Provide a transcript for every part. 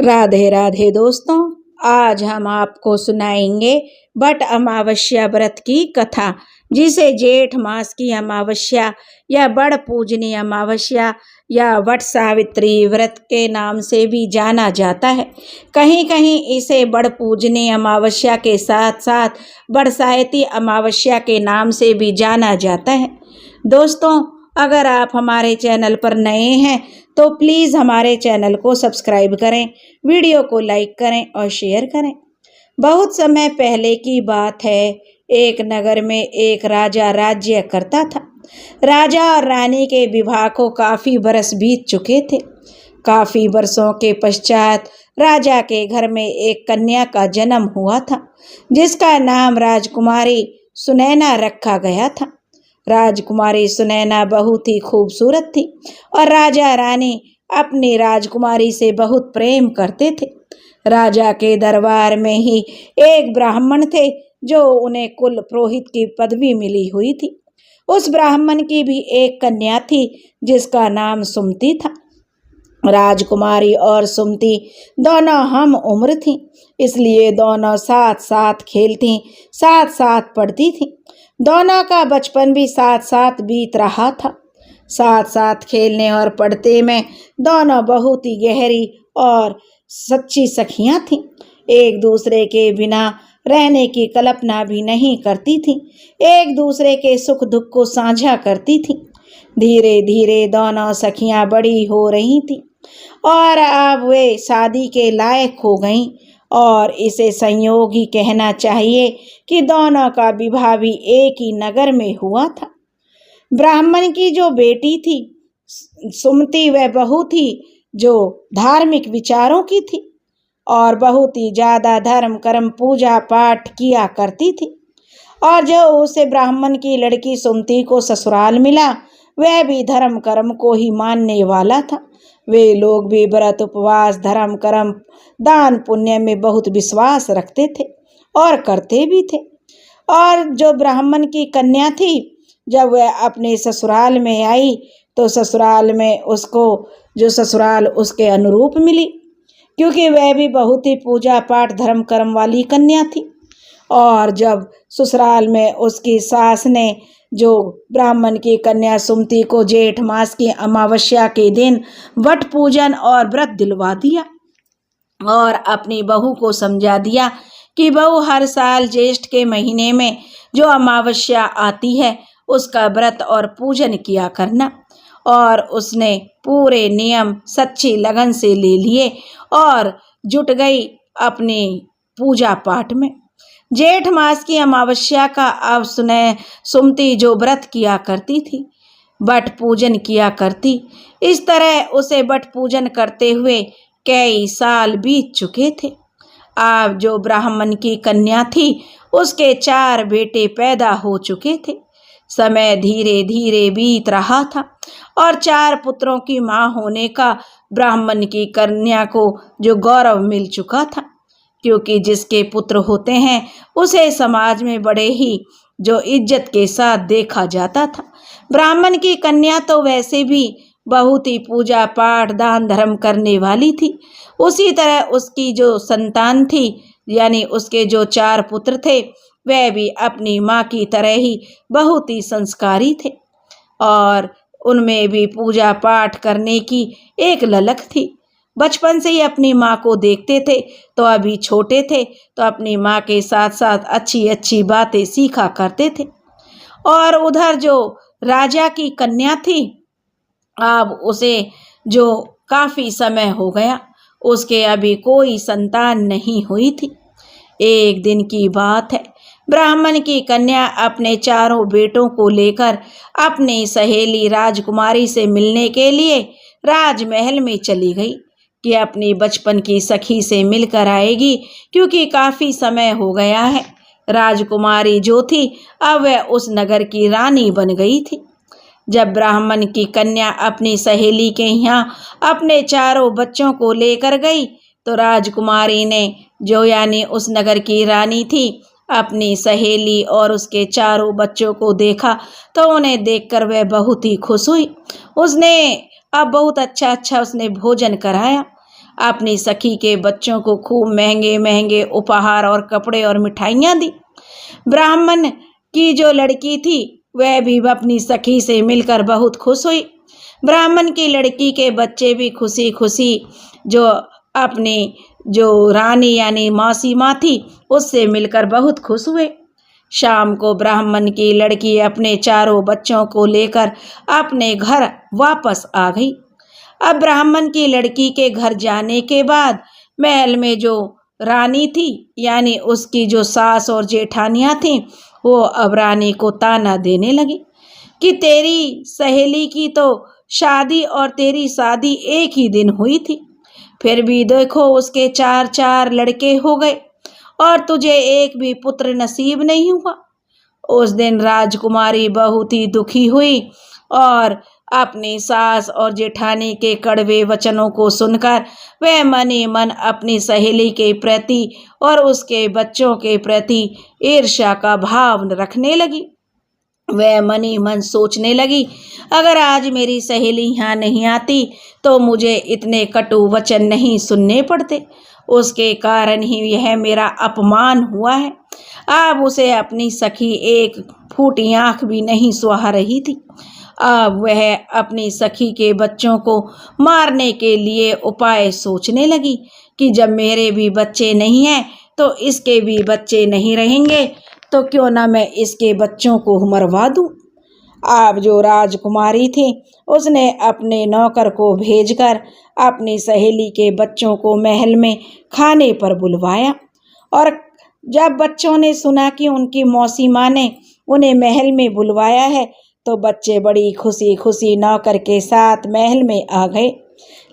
राधे राधे दोस्तों, आज हम आपको सुनाएंगे वट अमावस्या व्रत की कथा, जिसे जेठ मास की अमावस्या या बड़ पूजनी अमावस्या या वट सावित्री व्रत के नाम से भी जाना जाता है। कहीं कहीं इसे बड़ पूजनी अमावस्या के साथ साथ बरसाती अमावस्या के नाम से भी जाना जाता है। दोस्तों, अगर आप हमारे चैनल पर नए हैं तो प्लीज़ हमारे चैनल को सब्सक्राइब करें, वीडियो को लाइक करें और शेयर करें। बहुत समय पहले की बात है, एक नगर में एक राजा राज्य करता था। राजा और रानी के विवाह को काफ़ी बरस बीत चुके थे। काफ़ी वर्षों के पश्चात राजा के घर में एक कन्या का जन्म हुआ था, जिसका नाम राजकुमारी सुनैना रखा गया था। राजकुमारी सुनैना बहुत ही खूबसूरत थी और राजा रानी अपनी राजकुमारी से बहुत प्रेम करते थे। राजा के दरबार में ही एक ब्राह्मण थे जो उन्हें कुल पुरोहित की पदवी मिली हुई थी। उस ब्राह्मण की भी एक कन्या थी जिसका नाम सुमति था। राजकुमारी और सुमति दोनों हम उम्र थीं, इसलिए दोनों साथ साथ खेलती, साथ साथ पढ़ती थीं। दोनों का बचपन भी साथ साथ बीत रहा था। साथ साथ खेलने और पढ़ते में दोनों बहुत ही गहरी और सच्ची सखियां थीं। एक दूसरे के बिना रहने की कल्पना भी नहीं करती थीं। एक दूसरे के सुख दुख को साझा करती थीं। धीरे धीरे दोनों सखियां बड़ी हो रही थीं और अब वे शादी के लायक हो गईं, और इसे संयोग ही कहना चाहिए कि दोनों का विवाह भी एक ही नगर में हुआ था। ब्राह्मण की जो बेटी थी सुमति, वह बहुत ही जो धार्मिक विचारों की थी और बहुत ही ज़्यादा धर्म कर्म पूजा पाठ किया करती थी। और जो उसे ब्राह्मण की लड़की सुमति को ससुराल मिला, वह भी धर्म कर्म को ही मानने वाला था। वे लोग भी व्रत उपवास धर्म कर्म दान पुण्य में बहुत विश्वास रखते थे और करते भी थे। और जो ब्राह्मण की कन्या थी, जब वह अपने ससुराल में आई तो ससुराल में उसको जो ससुराल उसके अनुरूप मिली, क्योंकि वह भी बहुत ही पूजा पाठ धर्म कर्म वाली कन्या थी। और जब ससुराल में उसकी सास ने जो ब्राह्मण की कन्या सुमति को जेठ मास की अमावस्या के दिन वट पूजन और व्रत दिलवा दिया और अपनी बहू को समझा दिया कि बहू, हर साल ज्येष्ठ के महीने में जो अमावस्या आती है उसका व्रत और पूजन किया करना। और उसने पूरे नियम सच्ची लगन से ले लिए और जुट गई अपनी पूजा पाठ में। जेठ मास की अमावस्या का अब सुमति जो व्रत किया करती थी, वट पूजन किया करती। इस तरह उसे वट पूजन करते हुए कई साल बीत चुके थे। अब जो ब्राह्मण की कन्या थी, उसके 4 बेटे पैदा हो चुके थे। समय धीरे धीरे बीत रहा था और 4 पुत्रों की मां होने का ब्राह्मण की कन्या को जो गौरव मिल चुका था, क्योंकि जिसके पुत्र होते हैं उसे समाज में बड़े ही जो इज्जत के साथ देखा जाता था। ब्राह्मण की कन्या तो वैसे भी बहुत ही पूजा पाठ दान धर्म करने वाली थी। उसी तरह उसकी जो संतान थी, यानी उसके जो 4 पुत्र थे, वह भी अपनी माँ की तरह ही बहुत ही संस्कारी थे और उनमें भी पूजा पाठ करने की एक ललक थी। बचपन से ही अपनी माँ को देखते थे, तो अभी छोटे थे तो अपनी माँ के साथ साथ अच्छी अच्छी बातें सीखा करते थे। और उधर जो राजा की कन्या थी, अब उसे जो काफ़ी समय हो गया, उसके अभी कोई संतान नहीं हुई थी। एक दिन की बात है, ब्राह्मण की कन्या अपने 4 बेटों को लेकर अपनी सहेली राजकुमारी से मिलने के लिए राजमहल में चली गई कि अपनी बचपन की सखी से मिलकर आएगी, क्योंकि काफ़ी समय हो गया है। राजकुमारी जो थी, अब वह उस नगर की रानी बन गई थी। जब ब्राह्मण की कन्या अपनी सहेली के यहाँ अपने 4 बच्चों को लेकर गई, तो राजकुमारी ने जो यानी उस नगर की रानी थी, अपनी सहेली और उसके 4 बच्चों को देखा तो उन्हें देखकर वह बहुत ही खुश हुई। उसने अब बहुत अच्छा उसने भोजन कराया। अपनी सखी के बच्चों को खूब महंगे महंगे उपहार और कपड़े और मिठाइयाँ दी। ब्राह्मण की जो लड़की थी वह भी अपनी सखी से मिलकर बहुत खुश हुई। ब्राह्मण की लड़की के बच्चे भी खुशी खुशी जो अपनी जो रानी यानी मौसी माँ थी उससे मिलकर बहुत खुश हुए। शाम को ब्राह्मण की लड़की अपने चारों बच्चों को लेकर अपने घर वापस आ गई। अब ब्राह्मण की लड़की के घर जाने के बाद महल में जो रानी थी यानी उसकी जो सास और जेठानियाँ थीं वो अब रानी को ताना देने लगी कि तेरी सहेली की तो शादी और तेरी शादी एक ही दिन हुई थी, फिर भी देखो उसके 4 लड़के हो गए और तुझे एक भी पुत्र नसीब नहीं हुआ। उस दिन राजकुमारी बहुत ही दुखी हुई और अपनी सास और जेठानी के कड़वे वचनों को सुनकर वह मन ही मन अपनी सहेली के प्रति और उसके बच्चों के प्रति ईर्ष्या का भाव रखने लगी। वह मन ही मन सोचने लगी, अगर आज मेरी सहेली यहाँ नहीं आती तो मुझे इतने कटु वचन नहीं सुनने पड़ते। उसके कारण ही यह मेरा अपमान हुआ है। अब उसे अपनी सखी एक फूटी आँख भी नहीं सुहा रही थी। अब वह अपनी सखी के बच्चों को मारने के लिए उपाय सोचने लगी कि जब मेरे भी बच्चे नहीं हैं तो इसके भी बच्चे नहीं रहेंगे, तो क्यों ना मैं इसके बच्चों को मरवा दूं। अब जो राजकुमारी थी उसने अपने नौकर को भेजकर अपनी सहेली के बच्चों को महल में खाने पर बुलवाया और जब बच्चों ने सुना कि उनकी मौसी माँ ने उन्हें महल में बुलवाया है तो बच्चे बड़ी खुशी खुशी नौकर के साथ महल में आ गए।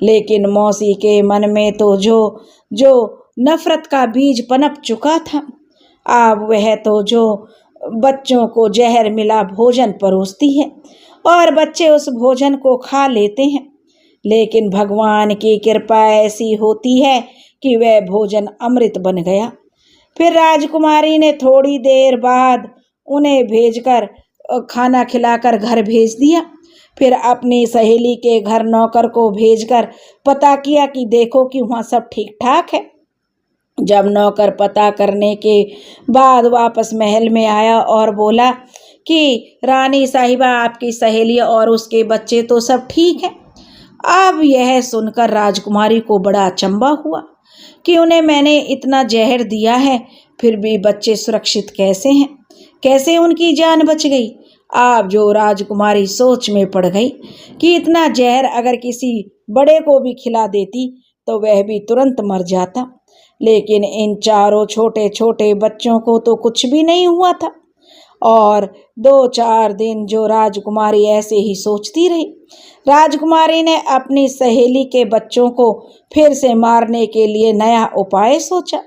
लेकिन मौसी के मन में तो जो नफरत का बीज पनप चुका था। अब वह तो जो बच्चों को जहर मिला भोजन परोसती है और बच्चे उस भोजन को खा लेते हैं, लेकिन भगवान की कृपा ऐसी होती है कि वह भोजन अमृत बन गया। फिर राजकुमारी ने थोड़ी देर बाद उन्हें भेजकर खाना खिलाकर घर भेज दिया। फिर अपनी सहेली के घर नौकर को भेजकर पता किया कि देखो कि वहाँ सब ठीक ठाक है। जब नौकर पता करने के बाद वापस महल में आया और बोला कि रानी साहिबा आपकी सहेली और उसके बच्चे तो सब ठीक हैं। अब यह सुनकर राजकुमारी को बड़ा अचंभा हुआ कि उन्हें मैंने इतना जहर दिया है फिर भी बच्चे सुरक्षित कैसे हैं, कैसे उनकी जान बच गई। आप जो राजकुमारी सोच में पड़ गई कि इतना जहर अगर किसी बड़े को भी खिला देती तो वह भी तुरंत मर जाता, लेकिन इन चारों छोटे छोटे बच्चों को तो कुछ भी नहीं हुआ था। और 2-4 दिन जो राजकुमारी ऐसे ही सोचती रही। राजकुमारी ने अपनी सहेली के बच्चों को फिर से मारने के लिए नया उपाय सोचा।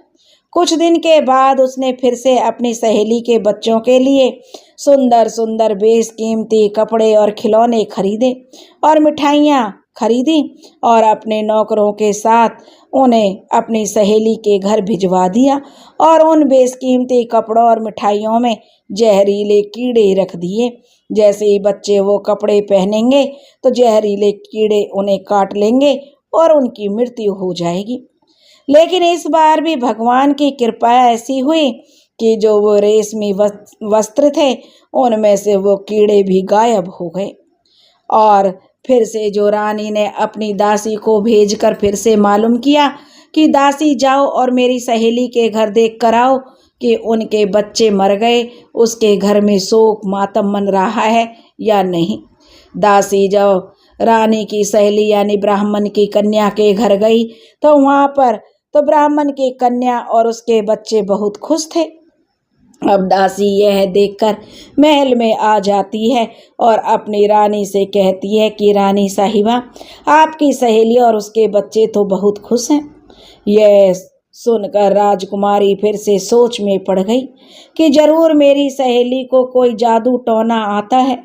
कुछ दिन के बाद उसने फिर से अपनी सहेली के बच्चों के लिए सुंदर सुंदर बेशकीमती कपड़े और खिलौने खरीदे और मिठाइयाँ खरीदी और अपने नौकरों के साथ उन्हें अपनी सहेली के घर भिजवा दिया और उन बेशकीमती कपड़ों और मिठाइयों में जहरीले कीड़े रख दिए। जैसे ही बच्चे वो कपड़े पहनेंगे तो जहरीले कीड़े उन्हें काट लेंगे और उनकी मृत्यु हो जाएगी। लेकिन इस बार भी भगवान की कृपा ऐसी हुई कि जो वो रेशमी वस्त्र थे उनमें से वो कीड़े भी गायब हो गए। और फिर से जो रानी ने अपनी दासी को भेजकर फिर से मालूम किया कि दासी जाओ और मेरी सहेली के घर देख कर आओ कि उनके बच्चे मर गए, उसके घर में शोक मातम मन रहा है या नहीं। दासी जब रानी की सहेली यानी ब्राह्मण की कन्या के घर गई तो वहाँ पर तो ब्राह्मण की कन्या और उसके बच्चे बहुत खुश थे। अब दासी यह देखकर महल में आ जाती है और अपनी रानी से कहती है कि रानी साहिबा आपकी सहेली और उसके बच्चे तो बहुत खुश हैं। यह सुनकर राजकुमारी फिर से सोच में पड़ गई कि जरूर मेरी सहेली को कोई जादू टोना आता है,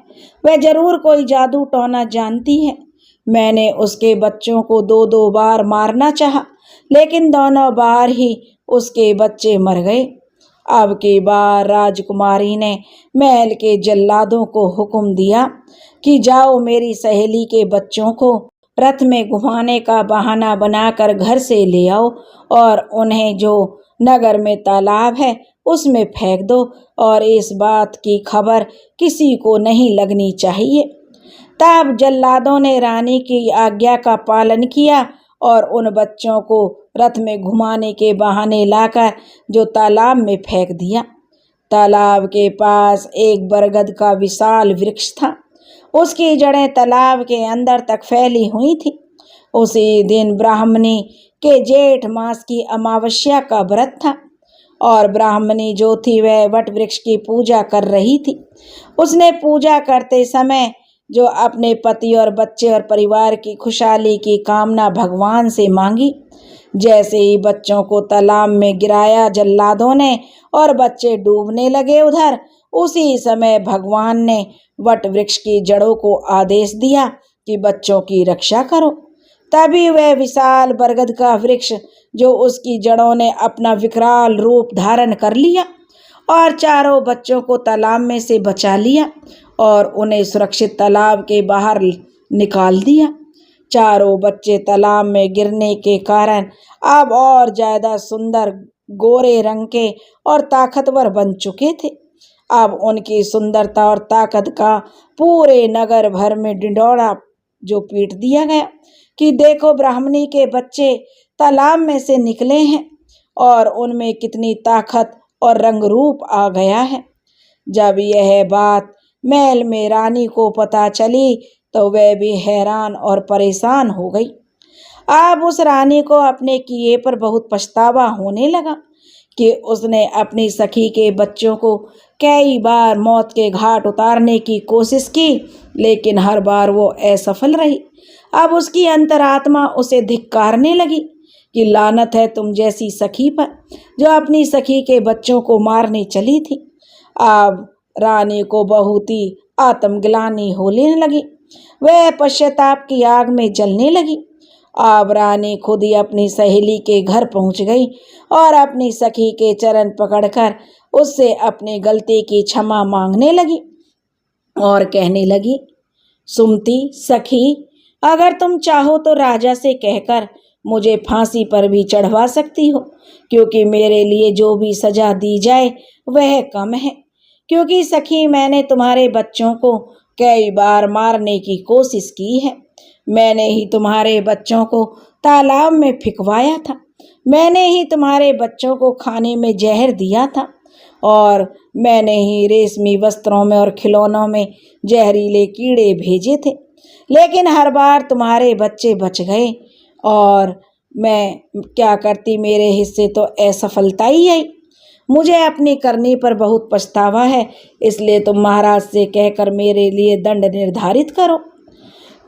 वह जरूर कोई जादू टोना जानती है। मैंने उसके बच्चों को 2-2 बार मारना चाहा, लेकिन दोनों बार ही उसके बच्चे मर गए। अब की बार राजकुमारी ने महल के जल्लादों को हुक्म दिया कि जाओ मेरी सहेली के बच्चों को रथ में घुमाने का बहाना बनाकर घर से ले आओ और उन्हें जो नगर में तालाब है उसमें फेंक दो और इस बात की खबर किसी को नहीं लगनी चाहिए। तब जल्लादों ने रानी की आज्ञा का पालन किया और उन बच्चों को रथ में घुमाने के बहाने लाकर जो तालाब में फेंक दिया। तालाब के पास एक बरगद का विशाल वृक्ष था। उसकी जड़ें तालाब के अंदर तक फैली हुई थी। उसी दिन ब्राह्मणी के जेठ मास की अमावस्या का व्रत था और ब्राह्मणी जो थी वह वट वृक्ष की पूजा कर रही थी। उसने पूजा करते समय जो अपने पति और बच्चे और परिवार की खुशहाली की कामना भगवान से मांगी। जैसे ही बच्चों को तालाब में गिराया जल्लादों ने और बच्चे डूबने लगे उधर, उसी समय भगवान ने वट वृक्ष की जड़ों को आदेश दिया कि बच्चों की रक्षा करो। तभी वह विशाल बरगद का वृक्ष जो उसकी जड़ों ने अपना विकराल रूप धारण कर लिया और चारों बच्चों को तालाब में से बचा लिया और उन्हें सुरक्षित तालाब के बाहर निकाल दिया। चारों बच्चे तालाब में गिरने के कारण अब और ज्यादा सुंदर, गोरे रंग के और ताकतवर बन चुके थे। अब उनकी सुंदरता और ताकत का पूरे नगर भर में ढिंढोरा जो पीट दिया गया कि देखो ब्राह्मणी के बच्चे तालाब में से निकले हैं और उनमें कितनी ताकत और रंग रूप आ गया है। जब यह बात महल में रानी को पता चली तो वह भी हैरान और परेशान हो गई। अब उस रानी को अपने किए पर बहुत पछतावा होने लगा कि उसने अपनी सखी के बच्चों को कई बार मौत के घाट उतारने की कोशिश की, लेकिन हर बार वो असफल रही। अब उसकी अंतरात्मा उसे धिक्कारने लगी कि लानत है तुम जैसी सखी पर जो अपनी सखी के बच्चों को मारने चली थी। अब रानी को बहुत ही आत्मग्लानि होने लगी। वह पश्चाताप की आग में जलने लगी। अब रानी खुद ही अपनी सहेली के घर पहुंच गई और अपनी सखी के चरण पकड़कर उससे अपनी गलती की क्षमा मांगने लगी और कहने लगी, सुमति सखी, अगर तुम चाहो तो राजा से कहकर मुझे फांसी पर भी चढ़वा सकती हो, क्योंकि मेरे लिए जो भी सजा दी जाए वह कम है। क्योंकि सखी, मैंने तुम्हारे बच्चों को कई बार मारने की कोशिश की है। मैंने ही तुम्हारे बच्चों को तालाब में फिकवाया था। मैंने ही तुम्हारे बच्चों को खाने में जहर दिया था और मैंने ही रेशमी वस्त्रों में और खिलौनों में जहरीले कीड़े भेजे थे, लेकिन हर बार तुम्हारे बच्चे बच गए और मैं क्या करती, मेरे हिस्से तो असफलता ही आई। मुझे अपनी करनी पर बहुत पछतावा है, इसलिए तुम महाराज से कहकर मेरे लिए दंड निर्धारित करो।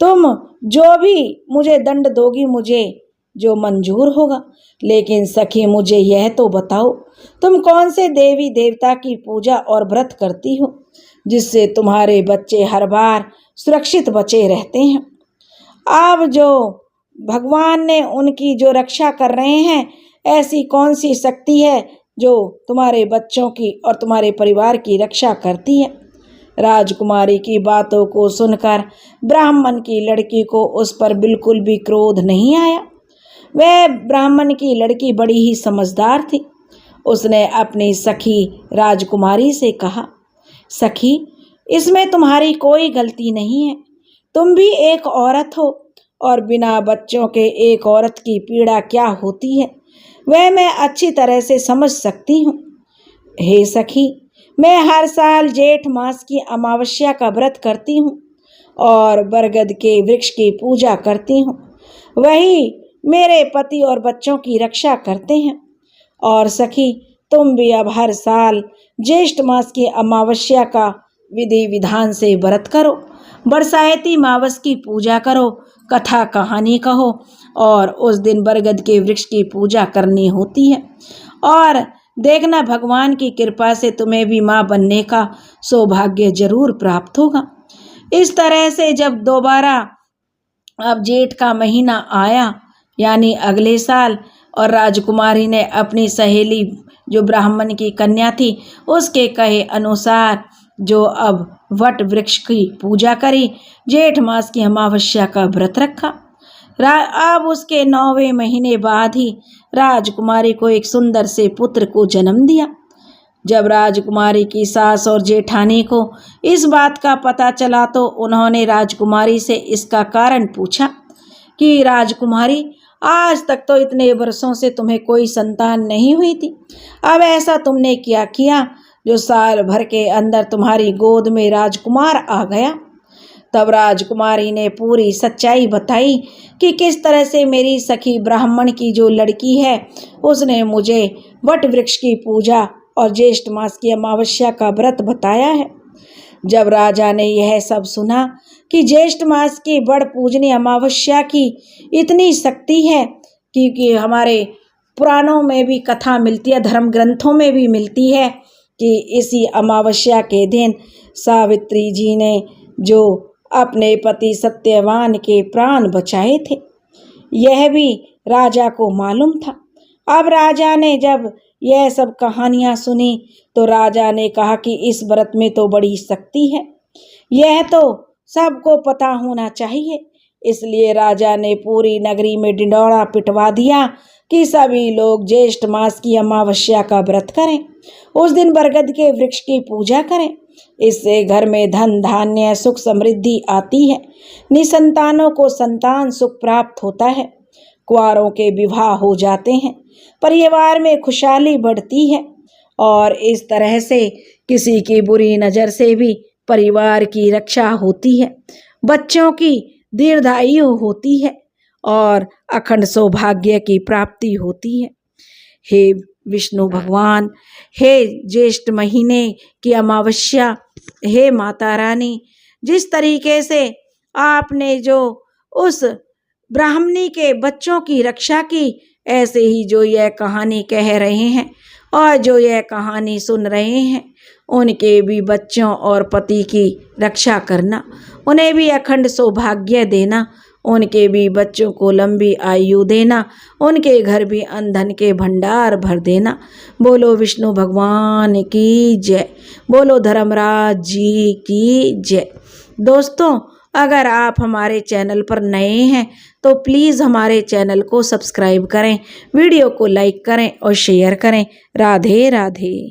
तुम जो भी मुझे दंड दोगी मुझे जो मंजूर होगा। लेकिन सखी, मुझे यह तो बताओ, तुम कौन से देवी देवता की पूजा और व्रत करती हो जिससे तुम्हारे बच्चे हर बार सुरक्षित बचे रहते हैं? अब जो भगवान ने उनकी जो रक्षा कर रहे हैं, ऐसी कौन सी शक्ति है जो तुम्हारे बच्चों की और तुम्हारे परिवार की रक्षा करती है? राजकुमारी की बातों को सुनकर ब्राह्मण की लड़की को उस पर बिल्कुल भी क्रोध नहीं आया। वह ब्राह्मण की लड़की बड़ी ही समझदार थी। उसने अपनी सखी राजकुमारी से कहा, सखी, इसमें तुम्हारी कोई गलती नहीं है। तुम भी एक औरत हो और बिना बच्चों के एक औरत की पीड़ा क्या होती है वह मैं अच्छी तरह से समझ सकती हूँ। हे सखी, मैं हर साल जेठ मास की अमावस्या का व्रत करती हूँ और बरगद के वृक्ष की पूजा करती हूँ। वही मेरे पति और बच्चों की रक्षा करते हैं। और सखी, तुम भी अब हर साल ज्येष्ठ मास की अमावस्या का विधि विधान से व्रत करो, बरसाती मावस की पूजा करो, कथा कहानी कहो और उस दिन बरगद के वृक्ष की पूजा करनी होती है। और देखना, भगवान की कृपा से तुम्हें भी माँ बनने का सौभाग्य जरूर प्राप्त होगा। इस तरह से जब दोबारा अब जेठ का महीना आया, यानी अगले साल, और राजकुमारी ने अपनी सहेली जो ब्राह्मण की कन्या थी उसके कहे अनुसार जो अब वट वृक्ष की पूजा करी, जेठ मास की अमावस्या का व्रत रखा अब उसके 9वें महीने बाद ही राजकुमारी को एक सुंदर से पुत्र को जन्म दिया। जब राजकुमारी की सास और जेठानी को इस बात का पता चला तो उन्होंने राजकुमारी से इसका कारण पूछा कि राजकुमारी, आज तक तो इतने वर्षों से तुम्हें कोई संतान नहीं हुई थी, अब ऐसा तुमने क्या किया जो साल भर के अंदर तुम्हारी गोद में राजकुमार आ गया। तब राजकुमारी ने पूरी सच्चाई बताई कि किस तरह से मेरी सखी ब्राह्मण की जो लड़की है उसने मुझे वट वृक्ष की पूजा और ज्येष्ठ मास की अमावस्या का व्रत बताया है। जब राजा ने यह सब सुना कि ज्येष्ठ मास की बड़ पूजनीय अमावस्या की इतनी शक्ति है, क्योंकि हमारे पुराणों में भी कथा मिलती है, धर्म ग्रंथों में भी मिलती है कि इसी अमावस्या के दिन सावित्री जी ने जो अपने पति सत्यवान के प्राण बचाए थे, यह भी राजा को मालूम था। अब राजा ने जब यह सब कहानियां सुनी तो राजा ने कहा कि इस व्रत में तो बड़ी शक्ति है, यह तो सबको पता होना चाहिए। इसलिए राजा ने पूरी नगरी में ढिंढोरा पिटवा दिया कि सभी लोग ज्येष्ठ मास की अमावस्या का व्रत करें, उस दिन बरगद के वृक्ष की पूजा करें। इससे घर में धन धान्य सुख समृद्धि आती है, निसंतानों को संतान सुख प्राप्त होता है, कुंवारों के विवाह हो जाते हैं, परिवार में खुशहाली बढ़ती है और इस तरह से किसी की बुरी नज़र से भी परिवार की रक्षा होती है, बच्चों की दीर्घायु होती है और अखंड सौभाग्य की प्राप्ति होती है। हे विष्णु भगवान, हे ज्येष्ठ महीने की अमावस्या, हे माता रानी, जिस तरीके से आपने जो उस ब्राह्मणी के बच्चों की रक्षा की, ऐसे ही जो यह कहानी कह रहे हैं और जो यह कहानी सुन रहे हैं, उनके भी बच्चों और पति की रक्षा करना, उन्हें भी अखंड सौभाग्य देना, उनके भी बच्चों को लंबी आयु देना, उनके घर भी अन्न धन के भंडार भर देना। बोलो विष्णु भगवान की जय, बोलो धर्मराज जी की जय। दोस्तों, अगर आप हमारे चैनल पर नए हैं तो प्लीज़ हमारे चैनल को सब्सक्राइब करें, वीडियो को लाइक करें और शेयर करें। राधे राधे।